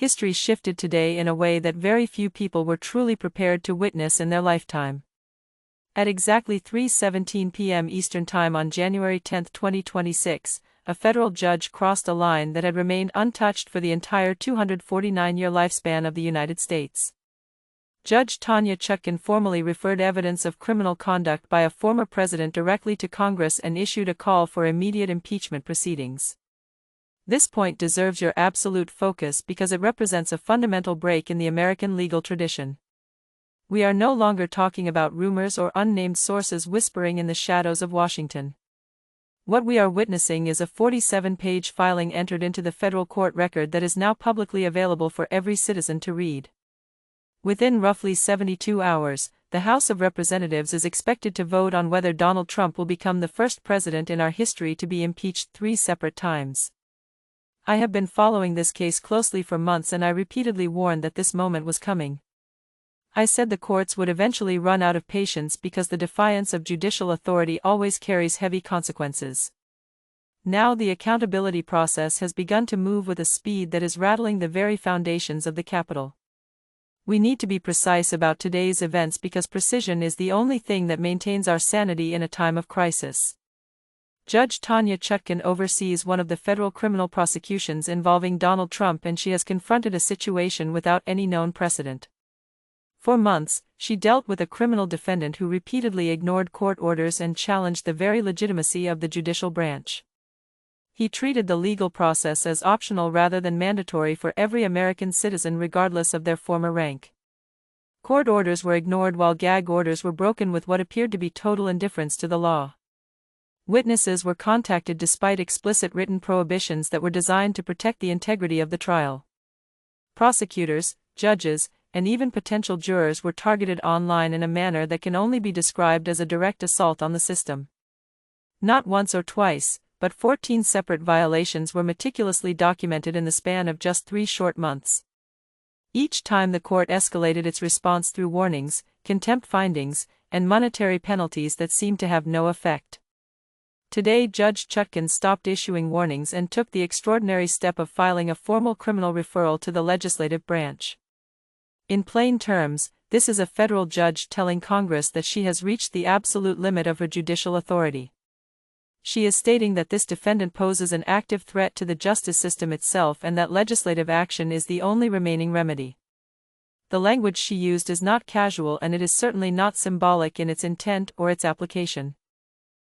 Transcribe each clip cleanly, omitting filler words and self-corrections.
history shifted today in a way that very few people were truly prepared to witness in their lifetime. At exactly 3:17 p.m. Eastern Time on January 10, 2026, a federal judge crossed a line that had remained untouched for the entire 249-year lifespan of the United States. Judge Tanya Chutkan formally referred evidence of criminal conduct by a former president directly to Congress and issued a call for immediate impeachment proceedings. This point deserves your absolute focus because it represents a fundamental break in the American legal tradition. We are no longer talking about rumors or unnamed sources whispering in the shadows of Washington. What we are witnessing is a 47-page filing entered into the federal court record that is now publicly available for every citizen to read. Within roughly 72 hours, the House of Representatives is expected to vote on whether Donald Trump will become the first president in our history to be impeached 3 separate times. I have been following this case closely for months and I repeatedly warned that this moment was coming. I said the courts would eventually run out of patience because the defiance of judicial authority always carries heavy consequences. Now the accountability process has begun to move with a speed that is rattling the very foundations of the Capitol. We need to be precise about today's events because precision is the only thing that maintains our sanity in a time of crisis. Judge Tanya Chutkan oversees one of the federal criminal prosecutions involving Donald Trump, and she has confronted a situation without any known precedent. For months, she dealt with a criminal defendant who repeatedly ignored court orders and challenged the very legitimacy of the judicial branch. He treated the legal process as optional rather than mandatory for every American citizen regardless of their former rank. Court orders were ignored while gag orders were broken with what appeared to be total indifference to the law. Witnesses were contacted despite explicit written prohibitions that were designed to protect the integrity of the trial. Prosecutors, judges, and even potential jurors were targeted online in a manner that can only be described as a direct assault on the system. Not once or twice, but 14 separate violations were meticulously documented in the span of just 3 short months. Each time the court escalated its response through warnings, contempt findings, and monetary penalties that seemed to have no effect. Today Judge Chutkan stopped issuing warnings and took the extraordinary step of filing a formal criminal referral to the legislative branch. In plain terms, this is a federal judge telling Congress that she has reached the absolute limit of her judicial authority. She is stating that this defendant poses an active threat to the justice system itself and that legislative action is the only remaining remedy. The language she used is not casual and it is certainly not symbolic in its intent or its application.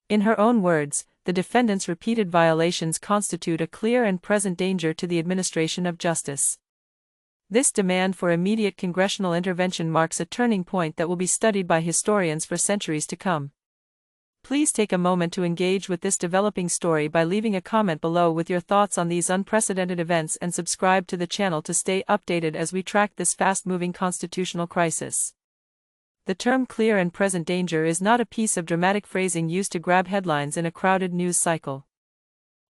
In her own words, the defendant's repeated violations constitute a clear and present danger to the administration of justice. This demand for immediate congressional intervention marks a turning point that will be studied by historians for centuries to come. Please take a moment to engage with this developing story by leaving a comment below with your thoughts on these unprecedented events and subscribe to the channel to stay updated as we track this fast-moving constitutional crisis. The term clear and present danger is not a piece of dramatic phrasing used to grab headlines in a crowded news cycle.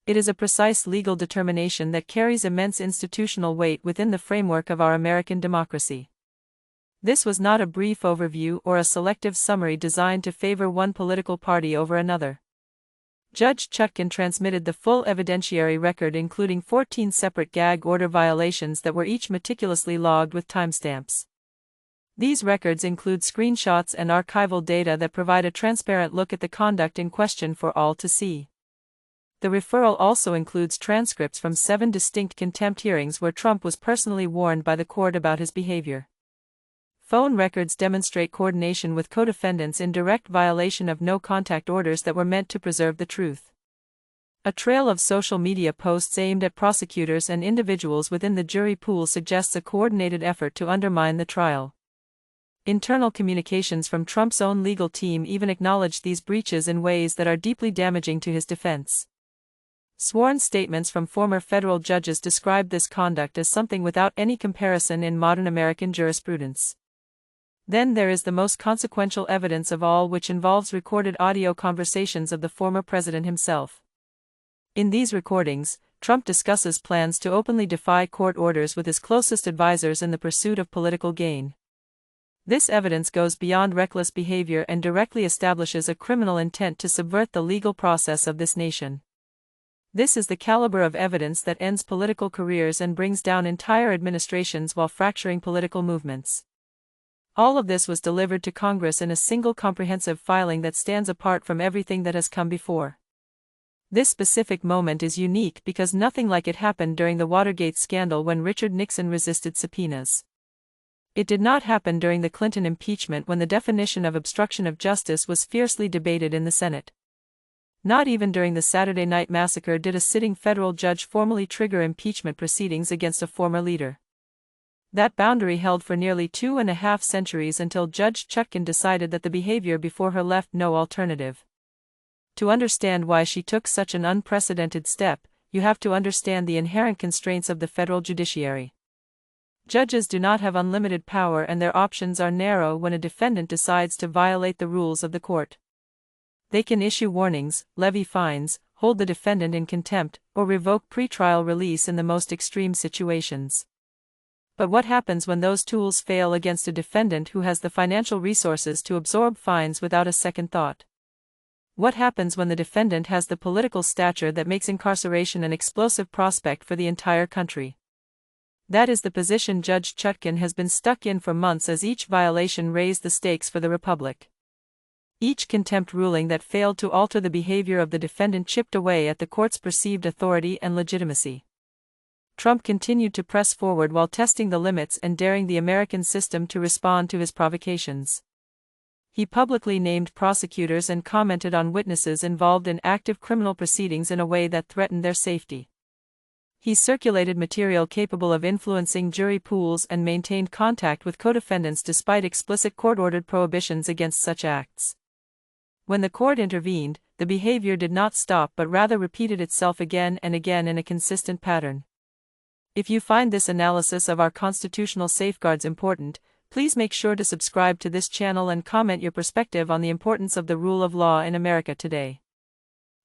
It is a precise legal determination that carries immense institutional weight within the framework of our American democracy. This was not a brief overview or a selective summary designed to favor one political party over another. Judge Chutkan transmitted the full evidentiary record including 14 separate gag order violations that were each meticulously logged with timestamps. These records include screenshots and archival data that provide a transparent look at the conduct in question for all to see. The referral also includes transcripts from 7 distinct contempt hearings where Trump was personally warned by the court about his behavior. Phone records demonstrate coordination with co-defendants in direct violation of no-contact orders that were meant to preserve the truth. A trail of social media posts aimed at prosecutors and individuals within the jury pool suggests a coordinated effort to undermine the trial. Internal communications from Trump's own legal team even acknowledged these breaches in ways that are deeply damaging to his defense. Sworn statements from former federal judges described this conduct as something without any comparison in modern American jurisprudence. Then there is the most consequential evidence of all, which involves recorded audio conversations of the former president himself. In these recordings, Trump discusses plans to openly defy court orders with his closest advisors in the pursuit of political gain. This evidence goes beyond reckless behavior and directly establishes a criminal intent to subvert the legal process of this nation. This is the caliber of evidence that ends political careers and brings down entire administrations while fracturing political movements. All of this was delivered to Congress in a single comprehensive filing that stands apart from everything that has come before. This specific moment is unique because nothing like it happened during the Watergate scandal when Richard Nixon resisted subpoenas. It did not happen during the Clinton impeachment when the definition of obstruction of justice was fiercely debated in the Senate. Not even during the Saturday Night Massacre did a sitting federal judge formally trigger impeachment proceedings against a former leader. That boundary held for nearly 2.5 centuries until Judge Chutkan decided that the behavior before her left no alternative. To understand why she took such an unprecedented step, you have to understand the inherent constraints of the federal judiciary. Judges do not have unlimited power and their options are narrow when a defendant decides to violate the rules of the court. They can issue warnings, levy fines, hold the defendant in contempt, or revoke pretrial release in the most extreme situations. But what happens when those tools fail against a defendant who has the financial resources to absorb fines without a second thought? What happens when the defendant has the political stature that makes incarceration an explosive prospect for the entire country? That is the position Judge Chutkan has been stuck in for months, as each violation raised the stakes for the Republic. Each contempt ruling that failed to alter the behavior of the defendant chipped away at the court's perceived authority and legitimacy. Trump continued to press forward while testing the limits and daring the American system to respond to his provocations. He publicly named prosecutors and commented on witnesses involved in active criminal proceedings in a way that threatened their safety. He circulated material capable of influencing jury pools and maintained contact with co-defendants despite explicit court-ordered prohibitions against such acts. When the court intervened, the behavior did not stop but rather repeated itself again and again in a consistent pattern. If you find this analysis of our constitutional safeguards important, please make sure to subscribe to this channel and comment your perspective on the importance of the rule of law in America today.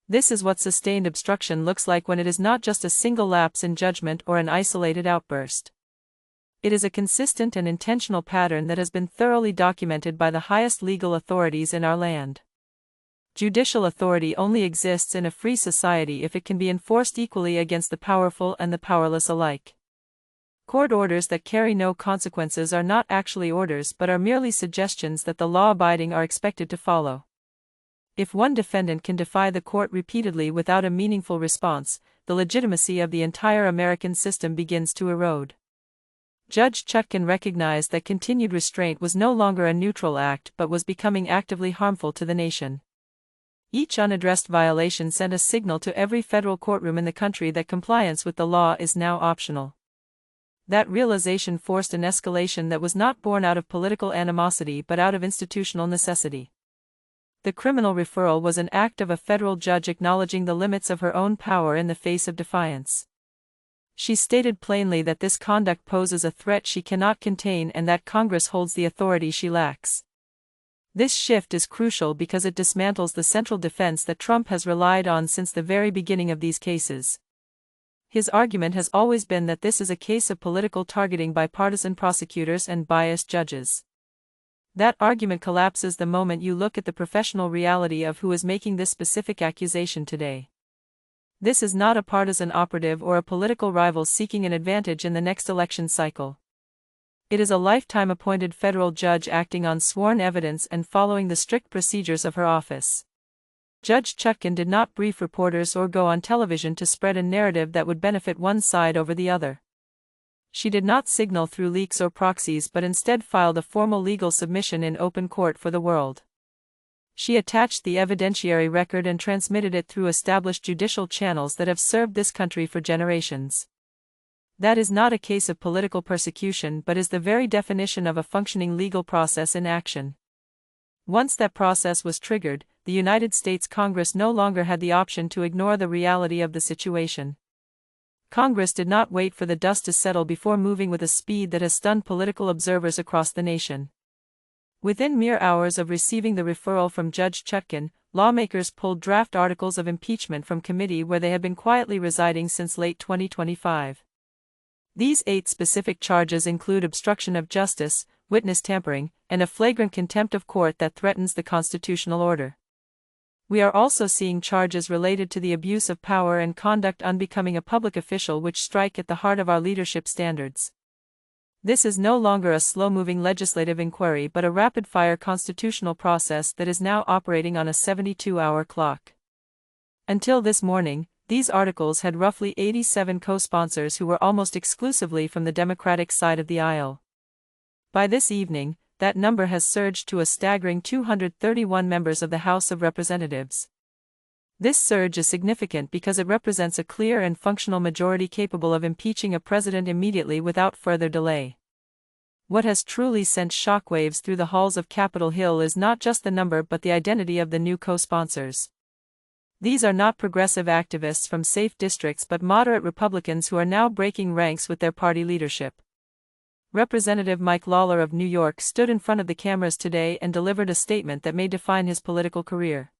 This is what sustained obstruction looks like when it is not just a single lapse in judgment or an isolated outburst. It is a consistent and intentional pattern that has been thoroughly documented by the highest legal authorities in our land. Judicial authority only exists in a free society if it can be enforced equally against the powerful and the powerless alike. Court orders that carry no consequences are not actually orders but are merely suggestions that the law-abiding are expected to follow. If one defendant can defy the court repeatedly without a meaningful response, the legitimacy of the entire American system begins to erode. Judge Chutkan recognized that continued restraint was no longer a neutral act but was becoming actively harmful to the nation. Each unaddressed violation sent a signal to every federal courtroom in the country that compliance with the law is now optional. That realization forced an escalation that was not born out of political animosity but out of institutional necessity. The criminal referral was an act of a federal judge acknowledging the limits of her own power in the face of defiance. She stated plainly that this conduct poses a threat she cannot contain and that Congress holds the authority she lacks. This shift is crucial because it dismantles the central defense that Trump has relied on since the very beginning of these cases. His argument has always been that this is a case of political targeting by partisan prosecutors and biased judges. That argument collapses the moment you look at the professional reality of who is making this specific accusation today. This is not a partisan operative or a political rival seeking an advantage in the next election cycle. It is a lifetime appointed federal judge acting on sworn evidence and following the strict procedures of her office. Judge Chutkan did not brief reporters or go on television to spread a narrative that would benefit one side over the other. She did not signal through leaks or proxies but instead filed a formal legal submission in open court for the world. She attached the evidentiary record and transmitted it through established judicial channels that have served this country for generations. That is not a case of political persecution but is the very definition of a functioning legal process in action. Once that process was triggered, the United States Congress no longer had the option to ignore the reality of the situation. Congress did not wait for the dust to settle before moving with a speed that has stunned political observers across the nation. Within mere hours of receiving the referral from Judge Chutkan, lawmakers pulled draft articles of impeachment from committee where they had been quietly residing since late 2025. These 8 specific charges include obstruction of justice, witness tampering, and a flagrant contempt of court that threatens the constitutional order. We are also seeing charges related to the abuse of power and conduct unbecoming a public official which strike at the heart of our leadership standards. This is no longer a slow-moving legislative inquiry but a rapid-fire constitutional process that is now operating on a 72-hour clock. Until this morning, these articles had roughly 87 co-sponsors who were almost exclusively from the Democratic side of the aisle. By this evening, that number has surged to a staggering 231 members of the House of Representatives. This surge is significant because it represents a clear and functional majority capable of impeaching a president immediately without further delay. What has truly sent shockwaves through the halls of Capitol Hill is not just the number but the identity of the new co-sponsors. These are not progressive activists from safe districts but moderate Republicans who are now breaking ranks with their party leadership. Representative Mike Lawler of New York stood in front of the cameras today and delivered a statement that may define his political career.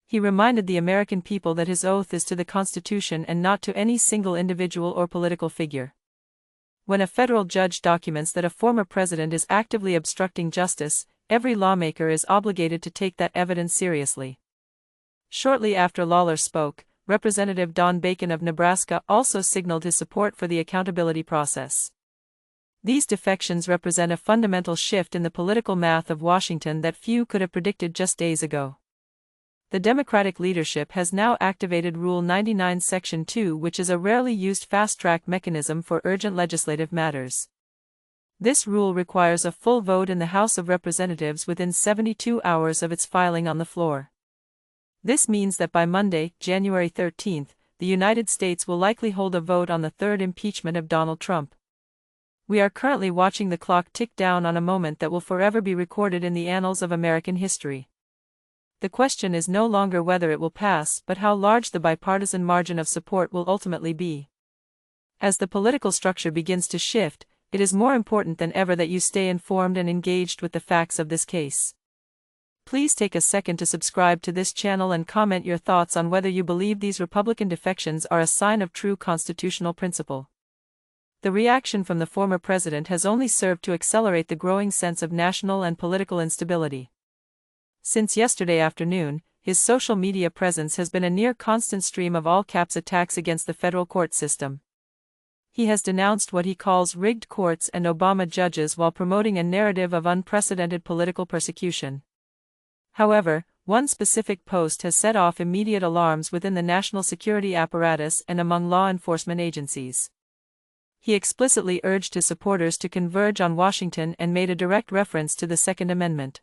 He reminded the American people that his oath is to the Constitution and not to any single individual or political figure. When a federal judge documents that a former president is actively obstructing justice, every lawmaker is obligated to take that evidence seriously. Shortly after Lawler spoke, Representative Don Bacon of Nebraska also signaled his support for the accountability process. These defections represent a fundamental shift in the political math of Washington that few could have predicted just days ago. The Democratic leadership has now activated Rule 99 Section 2, which is a rarely used fast-track mechanism for urgent legislative matters. This rule requires a full vote in the House of Representatives within 72 hours of its filing on the floor. This means that by Monday, January 13, the United States will likely hold a vote on the third impeachment of Donald Trump. We are currently watching the clock tick down on a moment that will forever be recorded in the annals of American history. The question is no longer whether it will pass but how large the bipartisan margin of support will ultimately be. As the political structure begins to shift, it is more important than ever that you stay informed and engaged with the facts of this case. Please take a second to subscribe to this channel and comment your thoughts on whether you believe these Republican defections are a sign of true constitutional principle. The reaction from the former president has only served to accelerate the growing sense of national and political instability. Since yesterday afternoon, his social media presence has been a near constant stream of all-caps attacks against the federal court system. He has denounced what he calls rigged courts and Obama judges while promoting a narrative of unprecedented political persecution. However, one specific post has set off immediate alarms within the national security apparatus and among law enforcement agencies. He explicitly urged his supporters to converge on Washington and made a direct reference to the Second Amendment.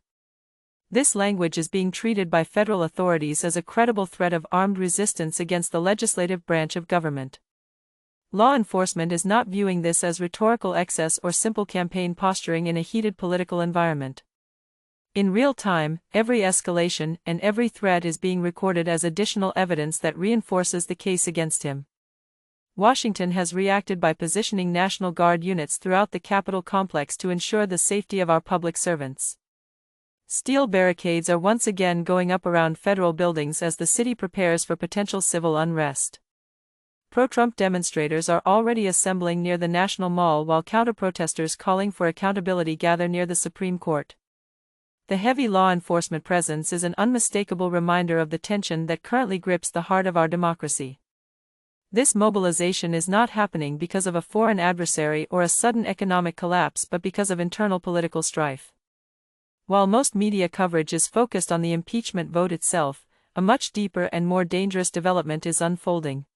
This language is being treated by federal authorities as a credible threat of armed resistance against the legislative branch of government. Law enforcement is not viewing this as rhetorical excess or simple campaign posturing in a heated political environment. In real time, every escalation and every threat is being recorded as additional evidence that reinforces the case against him. Washington has reacted by positioning National Guard units throughout the Capitol complex to ensure the safety of our public servants. Steel barricades are once again going up around federal buildings as the city prepares for potential civil unrest. Pro-Trump demonstrators are already assembling near the National Mall while counter-protesters calling for accountability gather near the Supreme Court. The heavy law enforcement presence is an unmistakable reminder of the tension that currently grips the heart of our democracy. This mobilization is not happening because of a foreign adversary or a sudden economic collapse but because of internal political strife. While most media coverage is focused on the impeachment vote itself, a much deeper and more dangerous development is unfolding.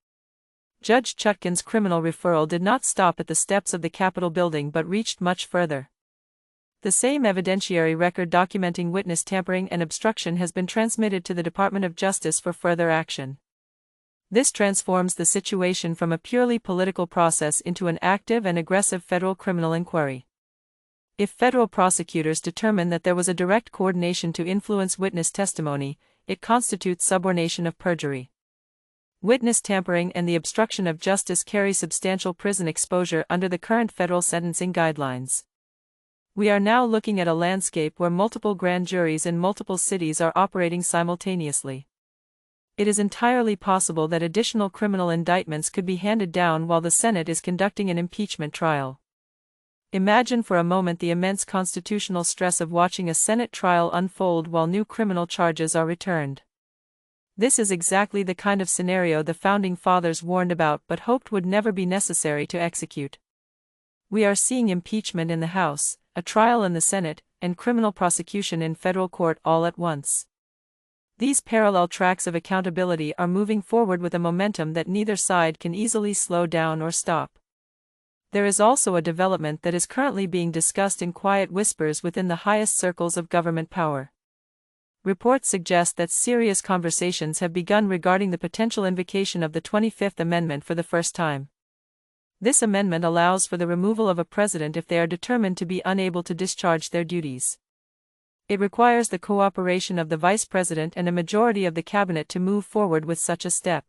Judge Chutkan's criminal referral did not stop at the steps of the Capitol building but reached much further. The same evidentiary record documenting witness tampering and obstruction has been transmitted to the Department of Justice for further action. This transforms the situation from a purely political process into an active and aggressive federal criminal inquiry. If federal prosecutors determine that there was a direct coordination to influence witness testimony, it constitutes subornation of perjury. Witness tampering and the obstruction of justice carry substantial prison exposure under the current federal sentencing guidelines. We are now looking at a landscape where multiple grand juries in multiple cities are operating simultaneously. It is entirely possible that additional criminal indictments could be handed down while the Senate is conducting an impeachment trial. Imagine for a moment the immense constitutional stress of watching a Senate trial unfold while new criminal charges are returned. This is exactly the kind of scenario the Founding Fathers warned about but hoped would never be necessary to execute. We are seeing impeachment in the House, a trial in the Senate, and criminal prosecution in federal court all at once. These parallel tracks of accountability are moving forward with a momentum that neither side can easily slow down or stop. There is also a development that is currently being discussed in quiet whispers within the highest circles of government power. Reports suggest that serious conversations have begun regarding the potential invocation of the 25th Amendment for the first time. This amendment allows for the removal of a president if they are determined to be unable to discharge their duties. It requires the cooperation of the vice president and a majority of the cabinet to move forward with such a step.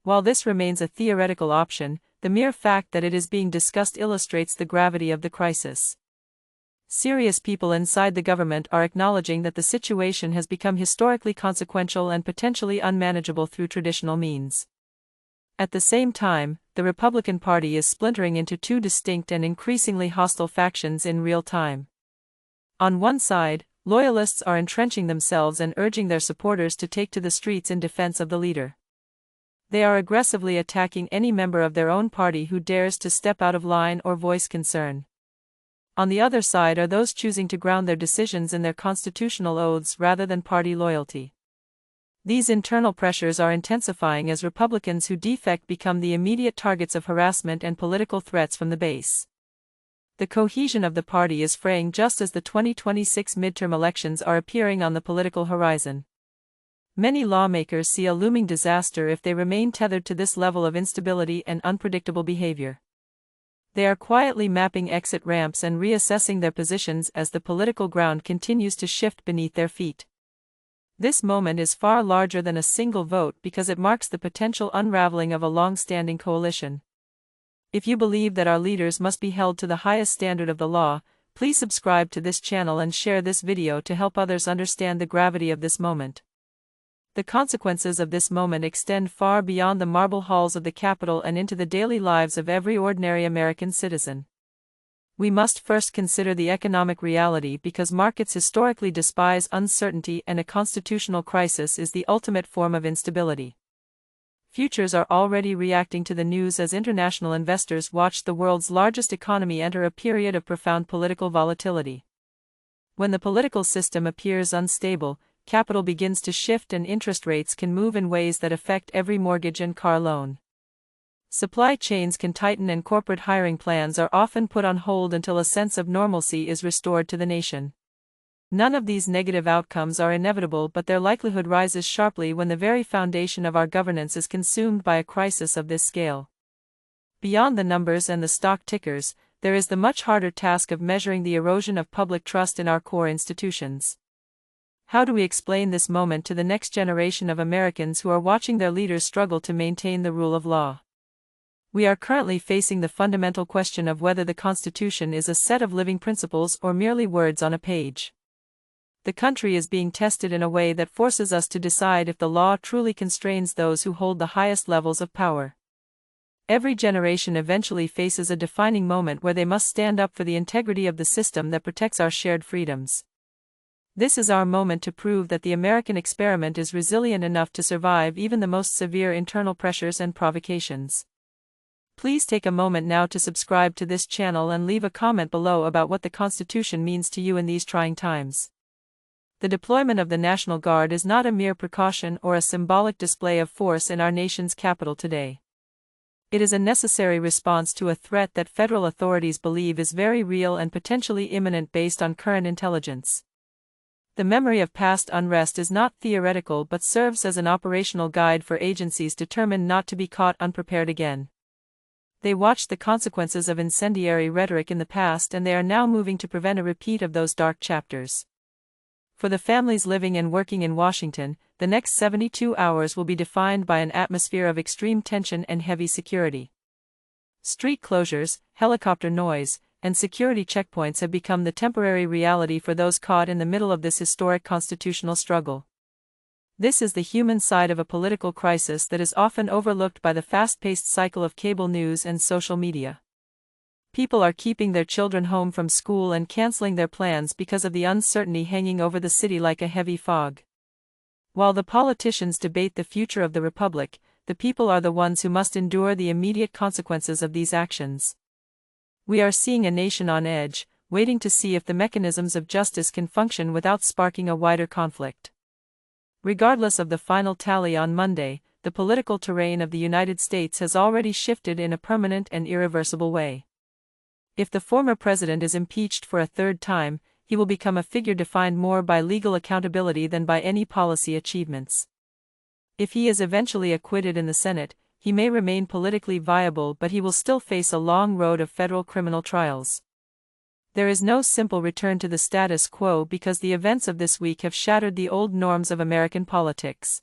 While this remains a theoretical option, the mere fact that it is being discussed illustrates the gravity of the crisis. Serious people inside the government are acknowledging that the situation has become historically consequential and potentially unmanageable through traditional means. At the same time, the Republican Party is splintering into two distinct and increasingly hostile factions in real time. On one side, loyalists are entrenching themselves and urging their supporters to take to the streets in defense of the leader. They are aggressively attacking any member of their own party who dares to step out of line or voice concern. On the other side are those choosing to ground their decisions in their constitutional oaths rather than party loyalty. These internal pressures are intensifying as Republicans who defect become the immediate targets of harassment and political threats from the base. The cohesion of the party is fraying just as the 2026 midterm elections are appearing on the political horizon. Many lawmakers see a looming disaster if they remain tethered to this level of instability and unpredictable behavior. They are quietly mapping exit ramps and reassessing their positions as the political ground continues to shift beneath their feet. This moment is far larger than a single vote because it marks the potential unraveling of a long-standing coalition. If you believe that our leaders must be held to the highest standard of the law, please subscribe to this channel and share this video to help others understand the gravity of this moment. The consequences of this moment extend far beyond the marble halls of the Capitol and into the daily lives of every ordinary American citizen. We must first consider the economic reality because markets historically despise uncertainty and a constitutional crisis is the ultimate form of instability. Futures are already reacting to the news as international investors watch the world's largest economy enter a period of profound political volatility. When the political system appears unstable, capital begins to shift and interest rates can move in ways that affect every mortgage and car loan. Supply chains can tighten and corporate hiring plans are often put on hold until a sense of normalcy is restored to the nation. None of these negative outcomes are inevitable, but their likelihood rises sharply when the very foundation of our governance is consumed by a crisis of this scale. Beyond the numbers and the stock tickers, there is the much harder task of measuring the erosion of public trust in our core institutions. How do we explain this moment to the next generation of Americans who are watching their leaders struggle to maintain the rule of law? We are currently facing the fundamental question of whether the Constitution is a set of living principles or merely words on a page. The country is being tested in a way that forces us to decide if the law truly constrains those who hold the highest levels of power. Every generation eventually faces a defining moment where they must stand up for the integrity of the system that protects our shared freedoms. This is our moment to prove that the American experiment is resilient enough to survive even the most severe internal pressures and provocations. Please take a moment now to subscribe to this channel and leave a comment below about what the Constitution means to you in these trying times. The deployment of the National Guard is not a mere precaution or a symbolic display of force in our nation's capital today. It is a necessary response to a threat that federal authorities believe is very real and potentially imminent based on current intelligence. The memory of past unrest is not theoretical but serves as an operational guide for agencies determined not to be caught unprepared again. They watched the consequences of incendiary rhetoric in the past and they are now moving to prevent a repeat of those dark chapters. For the families living and working in Washington, the next 72 hours will be defined by an atmosphere of extreme tension and heavy security. Street closures, helicopter noise, and security checkpoints have become the temporary reality for those caught in the middle of this historic constitutional struggle. This is the human side of a political crisis that is often overlooked by the fast-paced cycle of cable news and social media. People are keeping their children home from school and canceling their plans because of the uncertainty hanging over the city like a heavy fog. While the politicians debate the future of the republic, the people are the ones who must endure the immediate consequences of these actions. We are seeing a nation on edge, waiting to see if the mechanisms of justice can function without sparking a wider conflict. Regardless of the final tally on Monday, the political terrain of the United States has already shifted in a permanent and irreversible way. If the former president is impeached for a third time, he will become a figure defined more by legal accountability than by any policy achievements. If he is eventually acquitted in the Senate, he may remain politically viable, but he will still face a long road of federal criminal trials. There is no simple return to the status quo because the events of this week have shattered the old norms of American politics.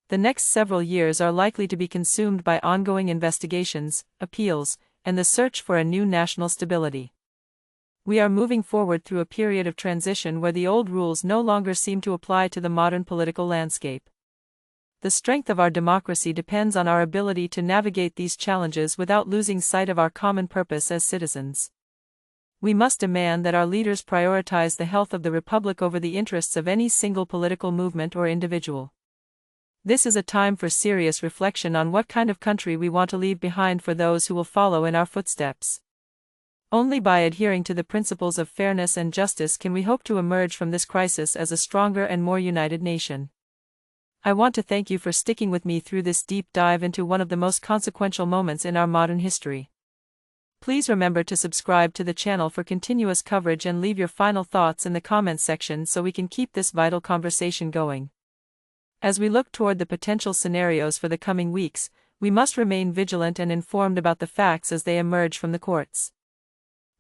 The next several years are likely to be consumed by ongoing investigations, appeals, and the search for a new national stability. We are moving forward through a period of transition where the old rules no longer seem to apply to the modern political landscape. The strength of our democracy depends on our ability to navigate these challenges without losing sight of our common purpose as citizens. We must demand that our leaders prioritize the health of the republic over the interests of any single political movement or individual. This is a time for serious reflection on what kind of country we want to leave behind for those who will follow in our footsteps. Only by adhering to the principles of fairness and justice can we hope to emerge from this crisis as a stronger and more united nation. I want to thank you for sticking with me through this deep dive into one of the most consequential moments in our modern history. Please remember to subscribe to the channel for continuous coverage and leave your final thoughts in the comments section so we can keep this vital conversation going. As we look toward the potential scenarios for the coming weeks, we must remain vigilant and informed about the facts as they emerge from the courts.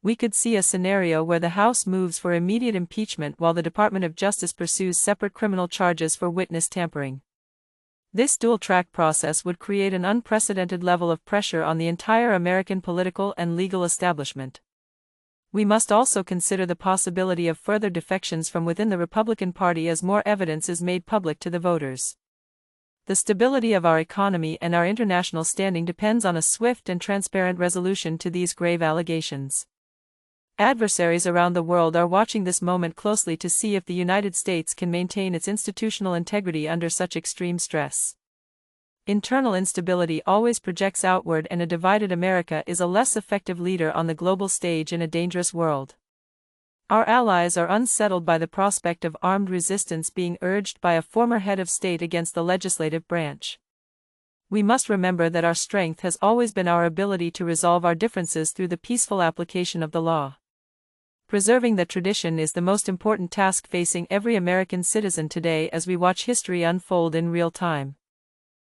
We could see a scenario where the House moves for immediate impeachment while the Department of Justice pursues separate criminal charges for witness tampering. This dual-track process would create an unprecedented level of pressure on the entire American political and legal establishment. We must also consider the possibility of further defections from within the Republican Party as more evidence is made public to the voters. The stability of our economy and our international standing depends on a swift and transparent resolution to these grave allegations. Adversaries around the world are watching this moment closely to see if the United States can maintain its institutional integrity under such extreme stress. Internal instability always projects outward, and a divided America is a less effective leader on the global stage in a dangerous world. Our allies are unsettled by the prospect of armed resistance being urged by a former head of state against the legislative branch. We must remember that our strength has always been our ability to resolve our differences through the peaceful application of the law. Preserving that tradition is the most important task facing every American citizen today as we watch history unfold in real time.